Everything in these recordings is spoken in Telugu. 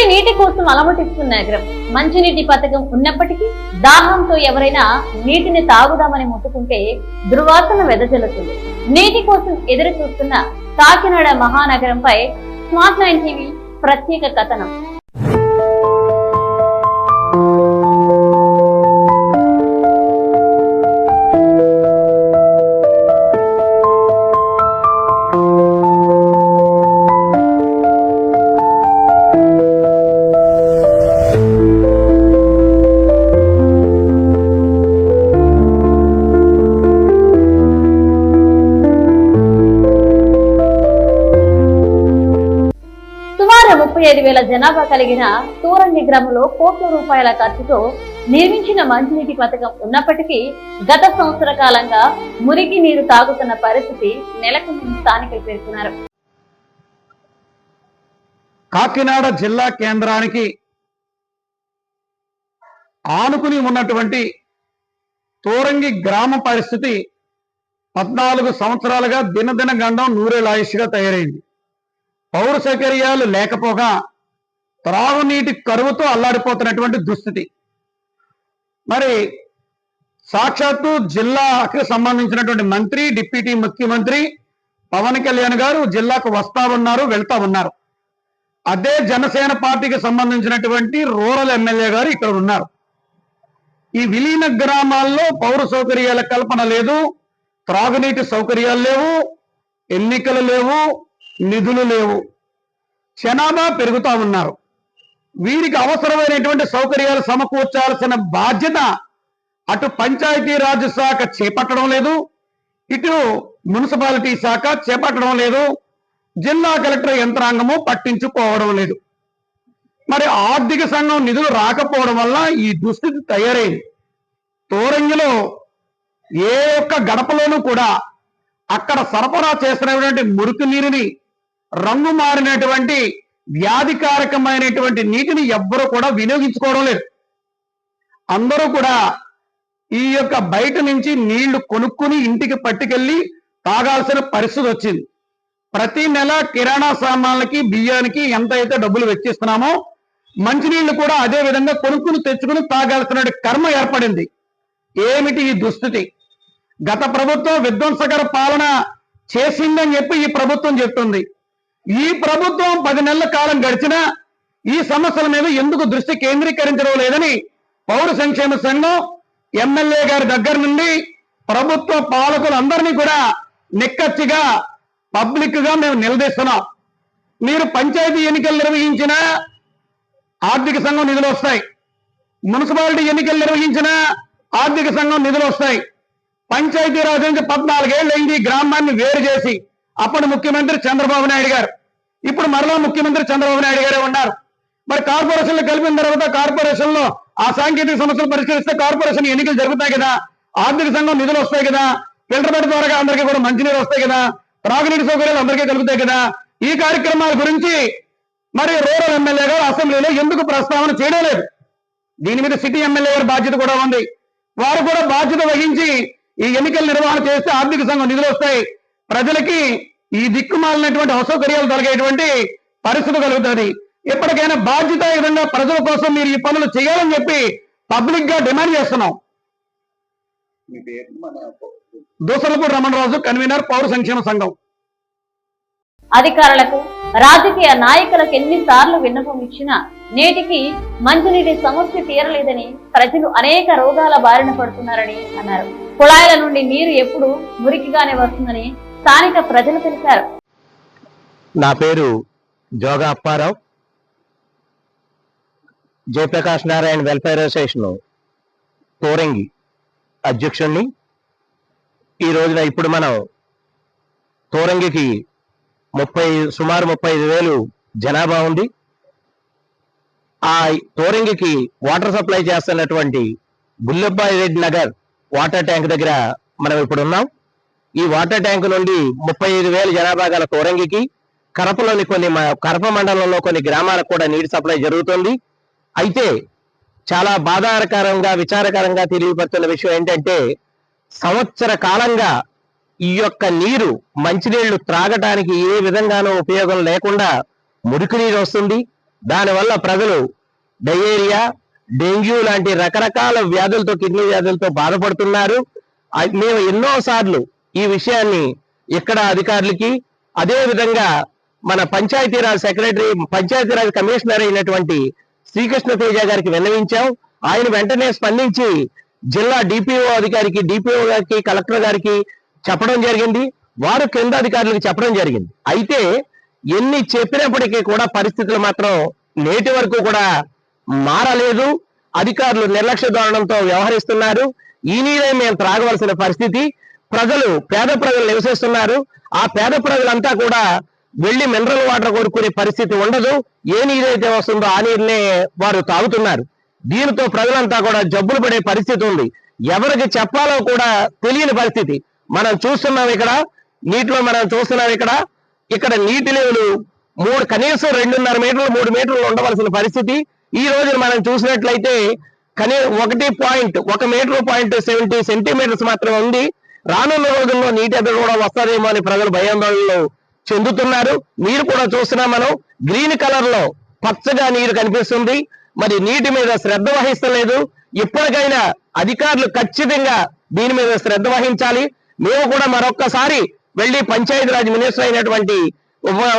ఎప్పటి నీటి కోసం అలమటిస్తున్న నగరం. మంచినీటి పథకం ఉన్నప్పటికీ దాహంతో ఎవరైనా నీటిని తాగుదామని ముట్టుకుంటే దుర్వాసన వెదజల్లుతుంది. నీటి కోసం ఎదురు చూస్తున్న కాకినాడ మహానగరంపై స్మార్ట్ 9 టీవీ ప్రత్యేక కథనం. సుమారు 35,000 జనాభా కలిగిన తూరంగి గ్రామంలో కోట్ల రూపాయల ఖర్చుతో నిర్మించిన మంచినీటి పథకం ఉన్నప్పటికీ గత సంవత్సర కాలంగా మురికి నీరు తాగుతున్న పరిస్థితి నెలకొందని స్థానికులు పేర్కొన్నారు. కాకినాడ జిల్లా కేంద్రానికి ఆనుకుని ఉన్నటువంటి తూరంగి గ్రామ పరిస్థితి 14 సంవత్సరాలుగా దినదిన గండం నూరేలాయుష్గా తయారైంది. పౌర సౌకర్యాలు లేకపోగా త్రాగునీటి కరువుతో అల్లాడిపోతున్నటువంటి దుస్థితి. మరి సాక్షాత్తు జిల్లాకు సంబంధించినటువంటి మంత్రి, డిప్యూటీ ముఖ్యమంత్రి పవన్ కళ్యాణ్ గారు జిల్లాకు వస్తా ఉన్నారు, వెళ్తా ఉన్నారు. అదే జనసేన పార్టీకి సంబంధించినటువంటి రూరల్ ఎమ్మెల్యే గారు ఇక్కడ ఉన్నారు. ఈ విలీన గ్రామాల్లో పౌర సౌకర్యాల కల్పన లేదు, త్రాగునీటి సౌకర్యాలు లేవు, ఎన్నికలు లేవు, నిధులు లేవు. జనాభా పెరుగుతా ఉన్నారు. వీరికి అవసరమైనటువంటి సౌకర్యాలు సమకూర్చాల్సిన బాధ్యత అటు పంచాయతీరాజ్ శాఖ చేపట్టడం లేదు, ఇటు మున్సిపాలిటీ శాఖ చేపట్టడం లేదు, జిల్లా కలెక్టర్ యంత్రాంగము పట్టించుకోవడం లేదు. మరి ఆర్థిక సంఘం నిధులు రాకపోవడం వల్ల ఈ దుస్థితి తయారైంది. తూరంగిలో ఏ ఒక్క గడపలోనూ కూడా అక్కడ సరఫరా చేస్తున్నటువంటి మురికి నీరుని, రంగు మారినటువంటి వ్యాధికారకమైనటువంటి నీటిని ఎవ్వరూ కూడా వినియోగించుకోవడం లేదు. అందరూ కూడా ఈ యొక్క బయట నుంచి నీళ్లు కొనుక్కుని ఇంటికి పట్టుకెళ్లి తాగాల్సిన పరిస్థితి వచ్చింది. ప్రతి నెల కిరాణా సామాన్లకి, బియ్యానికి ఎంత అయితే డబ్బులు వెచ్చిస్తున్నామో మంచినీళ్లు కూడా అదే విధంగా కొనుక్కుని తెచ్చుకుని తాగాల్సిన కర్మ ఏర్పడింది. ఏమిటి ఈ దుస్థితి? గత ప్రభుత్వం విధ్వంసకర పాలన చేసిందని చెప్పి ఈ ప్రభుత్వం చెప్తుంది. ఈ ప్రభుత్వం 10 నెలల కాలం గడిచినా ఈ సమస్యల మీద ఎందుకు దృష్టి కేంద్రీకరించడం లేదని పౌర సంక్షేమ సంఘం ఎమ్మెల్యే గారి దగ్గర నుండి ప్రభుత్వ పాలకులందరినీ కూడా నిక్కచ్చిగా పబ్లిక్ గా మేము నిలదీస్తున్నాం. మీరు పంచాయతీ ఎన్నికలు నిర్వహించిన ఆర్థిక సంఘం నిధులు వస్తాయి, మున్సిపాలిటీ ఎన్నికలు నిర్వహించిన ఆర్థిక సంఘం నిధులు వస్తాయి. పంచాయతీరాజ్ నుంచి 14 ఏళ్ళు అయింది గ్రామాన్ని వేరు చేసి. అప్పుడు ముఖ్యమంత్రి చంద్రబాబు నాయుడు గారు, ఇప్పుడు మరలా ముఖ్యమంత్రి చంద్రబాబు నాయుడు గారే ఉన్నారు. మరి కార్పొరేషన్లు కలిపిన తర్వాత కార్పొరేషన్ లో ఆ సాంకేతిక సమస్యలు పరిష్కరిస్తే కార్పొరేషన్ ఎన్నికలు జరుగుతాయి కదా, ఆర్థిక సంఘం నిధులు వస్తాయి కదా, ఫిల్టర్ బెడ్ ద్వారా అందరికీ కూడా మంచినీరు వస్తాయి కదా, త్రాగునీటి సౌకర్యాలు అందరికీ కలుగుతాయి కదా. ఈ కార్యక్రమాల గురించి మరి రూరల్ ఎమ్మెల్యే గారు అసెంబ్లీలో ఎందుకు ప్రస్తావన చేయడం లేదు? దీని మీద సిటీ ఎమ్మెల్యే గారి బాధ్యత కూడా ఉంది. వారు కూడా బాధ్యత వహించి ఈ ఎన్నికల నిర్వహణ చేస్తే ఆర్థిక సంఘం నిధులు వస్తాయి, ప్రజలకి ఈ దిక్కుమాలినటువంటి అసౌకర్యాలు తొలగేటువంటి పరిస్థితి కలుగుతుంది. ఎప్పటికైనా బాధ్యత విధంగా ప్రజల కోసం మీరు ఈ పనులు చేయాలని చెప్పి పబ్లిక్ గా డిమాండ్ చేస్తున్నాం. దూసలపూడి రమణరాజు, కన్వీనర్, పౌర సంక్షేమ సంఘం. అధికారులకు, రాజకీయ నాయకులకు ఎన్నిసార్లు విన్నపం ఇచ్చినా నేటికి మంచినీటి సమస్య తీరలేదని ప్రజలు అనేక రోగాల బారిన పడుతున్నారని అన్నారు. కుళాయిల నుండి నీరు ఎప్పుడు మురికిగానే వస్తుందని స్థానిక ప్రజలు తెలిపారు. నా పేరు జోగా అప్పారావు, జయప్రకాష్ నారాయణ వెల్ఫేర్ అసోసియేషన్ తూరంగి అధ్యక్షుడిని. ఈ రోజున ఇప్పుడు మనం తూరంగికి సుమారు 35,000 జనాభా ఉంది. ఆ తూరంగికి వాటర్ సప్లై చేస్తున్నటువంటి బుల్లబ్బాయి రెడ్డి నగర్ వాటర్ ట్యాంక్ దగ్గర మనం ఇప్పుడు ఉన్నాం. ఈ వాటర్ ట్యాంక్ నుండి 35,000 జనాభా గల తూరంగికి కరపలోని కరప మండలంలో కొన్ని గ్రామాలకు కూడా నీటి సప్లై జరుగుతుంది. అయితే చాలా బాధాకరంగా, విచారకరంగా తెలియపడుతున్న విషయం ఏంటంటే సంవత్సర కాలంగా ఈ యొక్క నీరు మంచినీళ్లు త్రాగటానికి ఏ విధంగానూ ఉపయోగం లేకుండా మురికి నీరు వస్తుంది. దానివల్ల ప్రజలు డయేరియా, డెంగ్యూ లాంటి రకరకాల వ్యాధులతో, కిడ్నీ వ్యాధులతో బాధపడుతున్నారు. మేము ఎన్నోసార్లు ఈ విషయాన్ని ఇక్కడ అధికారులకి, అదే విధంగా మన పంచాయతీరాజ్ సెక్రటరీ, పంచాయతీరాజ్ కమిషనర్ అయినటువంటి శ్రీకృష్ణ తేజ గారికి విన్నవించాం. ఆయన వెంటనే స్పందించి జిల్లా డిపిఓ అధికారికి, డిపిఓ గారికి, కలెక్టర్ గారికి చెప్పడం జరిగింది. వారు కింద అధికారులకు చెప్పడం జరిగింది. అయితే ఎన్ని చెప్పినప్పటికీ కూడా పరిస్థితులు మాత్రం నేటి వరకు కూడా మారలేదు. అధికారులు నిర్లక్ష్య ధోరణంతో వ్యవహరిస్తున్నారు. ఈ నీరే మేము త్రాగవలసిన పరిస్థితి. ప్రజలు, పేద ప్రజలు నివసిస్తున్నారు. ఆ పేద ప్రజలంతా కూడా వెళ్లి మినరల్ వాటర్ కొనుక్కునే పరిస్థితి ఉండదు. ఏ నీరైతే వస్తుందో ఆ నీరునే వారు తాగుతున్నారు. దీనితో ప్రజలంతా కూడా జబ్బులు పడే పరిస్థితి ఉంది. ఎవరికి చెప్పాలో కూడా తెలియని పరిస్థితి మనం చూస్తున్నాం. ఇక్కడ నీటిలో మనం చూస్తున్నాం. ఇక్కడ నీటి లెవెల్ కనీసం 2.5 మీటర్లు 3 మీటర్లు ఉండవలసిన పరిస్థితి. ఈ రోజు మనం చూసినట్లయితే 1 మీటర్ 70 సెంటీమీటర్స్ మాత్రమే ఉంది. రానున్న రోజుల్లో నీటి ఎద్దడి కూడా వస్తారేమో అని ప్రజలు భయాందోళనలు చెందుతున్నారు. నీరు కూడా చూస్తున్నాం మనం, గ్రీన్ కలర్ లో పచ్చగా నీరు కనిపిస్తుంది. మరి నీటి మీద శ్రద్ధ వహిస్తలేదు. ఇప్పటికైనా అధికారులు ఖచ్చితంగా దీని మీద శ్రద్ధ వహించాలి. మేము కూడా మరొక్కసారి వెళ్లి పంచాయతీరాజ్ మినిస్టర్ అయినటువంటి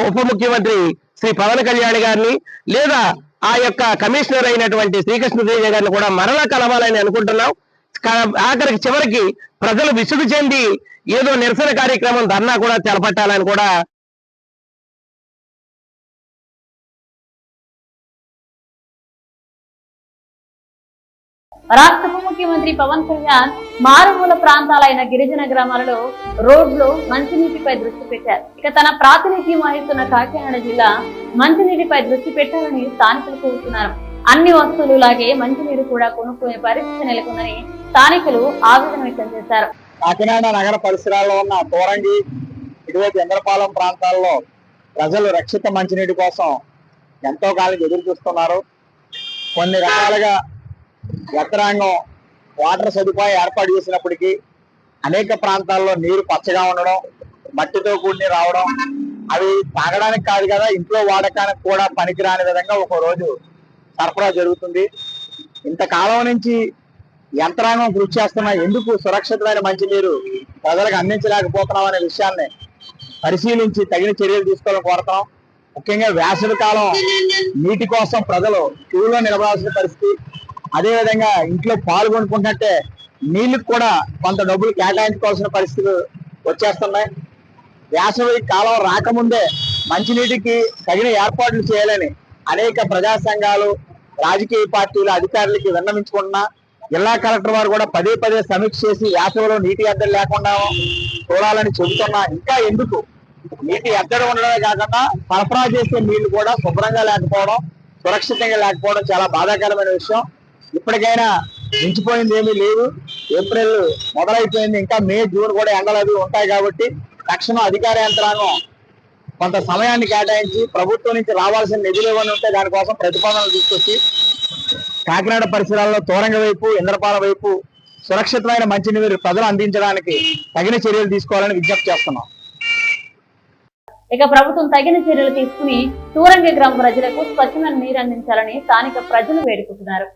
ఉప ముఖ్యమంత్రి శ్రీ పవన్ కళ్యాణ్ గారిని, లేదా ఆ యొక్క కమిషనర్ అయినటువంటి శ్రీకృష్ణ తేజ గారిని కూడా మరలా కలవాలని అనుకుంటున్నాం. చివరికి ప్రజలు విసుగు చెంది ఏదో నిరసన కార్యక్రమం, ధర్నా కూడా చేపట్టాలని కూడా రాష్ట్ర ఉప ముఖ్యమంత్రి పవన్ కళ్యాణ్ మారుమూల ప్రాంతాలైన గిరిజన గ్రామాలలో రోడ్లు, మంచినీటిపై దృష్టి పెట్టారు. ఇక తన ప్రాతినిధ్యం వహిస్తున్న కాకినాడ జిల్లా మంచినీటిపై దృష్టి పెట్టాలని స్థానికులు కోరుతున్నారు. అన్ని వస్తువులు లాగే మంచినీరు కూడా కొనుక్కునే పరిస్థితి నెలకొందని స్థానికులు ఆవేదన వ్యక్తం చేశారు. కాకినాడ నగర పరిసరాల్లో ఉన్న తోరంగి, ఇటువైపు ఇంద్రపాలెం ప్రాంతాల్లో ప్రజలు రక్షిత మంచినీటి కోసం ఎంతో కాలం ఎదురు చూస్తున్నారు. కొన్ని రకాలుగా యంత్రాంగం వాటర్ సదుపాయం ఏర్పాటు చేసినప్పటికీ అనేక ప్రాంతాల్లో నీరు పచ్చగా ఉండడం, మట్టితో కూడి రావడం, అవి తాగడానికి కాదు కదా ఇంట్లో వాడకానికి కూడా పనికిరాని విధంగా ఒక రోజు సరఫరా జరుగుతుంది. ఇంతకాలం నుంచి యంత్రాంగం కృషి చేస్తున్నా ఎందుకు సురక్షితమైన మంచినీరు ప్రజలకు అందించలేకపోతున్నాం అనే విషయాన్ని పరిశీలించి తగిన చర్యలు తీసుకోవాలని కోరుతాం. ముఖ్యంగా వేసవి కాలం నీటి కోసం ప్రజలు క్యూలో నిలబడాల్సిన పరిస్థితి, అదేవిధంగా ఇంట్లో పాలు కొనుక్కుంటున్నట్టే నీళ్ళకి కూడా కొంత డబ్బులు కేటాయించుకోవాల్సిన పరిస్థితులు వచ్చేస్తున్నాయి. వేసవి కాలం రాకముందే మంచినీటికి తగిన ఏర్పాట్లు చేయాలని అనేక ప్రజా సంఘాలు, రాజకీయ పార్టీల అధికారులకి విన్నవించుకుంటున్నా. జిల్లా కలెక్టర్ వారు కూడా పదే సమీక్ష చేసి వేసవిలో నీటి ఎద్దడి లేకుండా చూడాలని చెబుతున్నా. ఇంకా ఎందుకు నీటి ఎద్దడి ఉండడమే కాకుండా సరఫరా చేసే నీళ్లు కూడా శుభ్రంగా లేకపోవడం, సురక్షితంగా లేకపోవడం చాలా బాధాకరమైన విషయం. ఇప్పటికైనా మించిపోయింది ఏమీ లేవు. ఏప్రిల్ మొదలైపోయింది, ఇంకా మే, జూన్ కూడా ఎండలు అవి ఉంటాయి. కాబట్టి తక్షణం అధికార యంత్రాంగం కొంత సమయాన్ని కేటాయించి ప్రభుత్వం నుంచి రావాల్సిన నిధులు ఏమైనా ఉంటే దానికోసం ప్రతిపాదనలు తీసుకొచ్చి కాకినాడ పరిసరాల్లో తోరంగ వైపు, ఇంద్రపాల వైపు సురక్షితమైన మంచినీరు ప్రజలు అందించడానికి తగిన చర్యలు తీసుకోవాలని విజ్ఞప్తి చేస్తున్నాం. ఇక ప్రభుత్వం తగిన చర్యలు తీసుకుని తూరంగి గ్రామ ప్రజలకు స్వచ్ఛమైన నీరు అందించాలని స్థానిక ప్రజలు వేడుకుంటున్నారు.